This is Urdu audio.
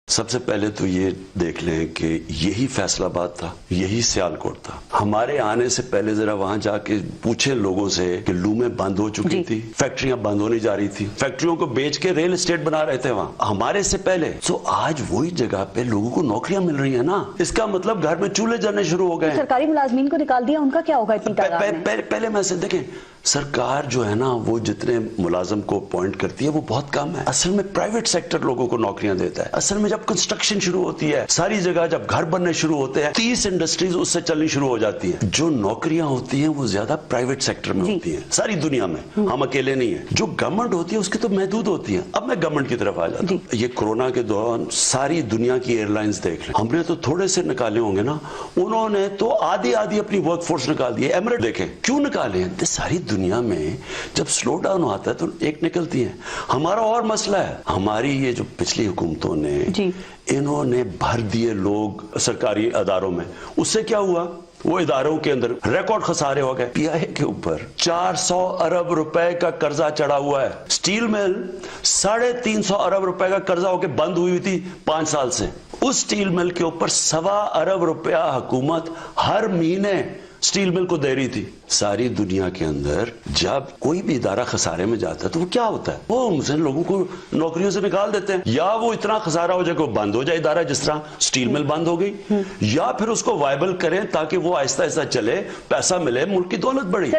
سب سے پہلے تو یہ دیکھ لیں کہ یہی فیصل آباد تھا، یہی سیالکوٹ تھا۔ ہمارے آنے سے پہلے ذرا وہاں جا کے پوچھیں لوگوں سے کہ لومیں بند ہو چکی تھی، فیکٹریاں بند ہونے جا رہی تھی، فیکٹریوں کو بیچ کے ریل اسٹیٹ بنا رہے تھے وہاں ہمارے سے پہلے۔ سو آج وہی جگہ پہ لوگوں کو نوکریاں مل رہی ہیں نا، اس کا مطلب گھر میں چولہے جلنے شروع ہو گئے۔ سرکاری ملازمین کو نکال دیا، ان کا کیا ہوگا اتنی تعداد میں؟ پہلے میں سے دیکھیں، سرکار جو ہے نا وہ جتنے ملازم کو اپوائنٹ کرتی ہے وہ بہت کم ہے۔ اصل میں پرائیویٹ سیکٹر لوگوں کو نوکریاں دیتا ہے۔ اصل میں جب کنسٹرکشن شروع ہوتی ہے ساری جگہ، جب گھر بننے شروع ہوتے ہیں 30 انڈسٹریز اس سے چلنی شروع ہو جاتی ہیں۔ جو نوکریاں ہوتی ہیں وہ زیادہ پرائیویٹ سیکٹر میں ہوتی ہیں ساری دنیا میں، ہم اکیلے نہیں ہیں۔ جو گورنمنٹ ہوتی ہے اس کی تو محدود ہوتی ہیں۔ اب میں گورنمنٹ کی طرف آ جاتا ہوں۔ یہ کورونا کے دوران ساری دنیا کی ایئر لائنز دیکھ لیں، ہم نے تو تھوڑے سے نکالے ہوں گے نا، انہوں نے تو آدھی اپنی ورک فورس نکال دی ہے۔ ایمریٹ دیکھیں کیوں نکالے ہیں؟ ساری دنیا میں جب سلو ڈاؤن آتا ہے تو ایک نکلتی ہیں۔ ہمارا اور مسئلہ ہے، ہماری یہ جو پچھلی حکومتوں نے انہوں نے بھر دیے لوگ سرکاری اداروں میں، اس سے کیا ہوا؟ وہ اداروں کے اندر ریکارڈ خسارے ہو گئے۔ پی آئی اے کے اوپر 400 ارب روپے کا قرضہ چڑھا ہوا ہے۔ سٹیل مل 350 ارب روپے کا قرضہ ہو کے بند ہوئی تھی 5 سال سے۔ اس سٹیل مل کے اوپر 1.25 ارب روپیہ حکومت ہر مہینے سٹیل مل کو دے رہی تھی۔ ساری دنیا کے اندر جب کوئی بھی ادارہ خسارے میں جاتا ہے تو وہ کیا ہوتا ہے؟ وہ مسلم لوگوں کو نوکریوں سے نکال دیتے ہیں، یا وہ اتنا خسارہ ہو جائے کہ وہ بند ہو جائے ادارہ، جس طرح سٹیل مل بند ہو گئی، یا پھر اس کو وائبل کریں تاکہ وہ آہستہ آہستہ چلے، پیسہ ملے، ملک کی دولت بڑھی۔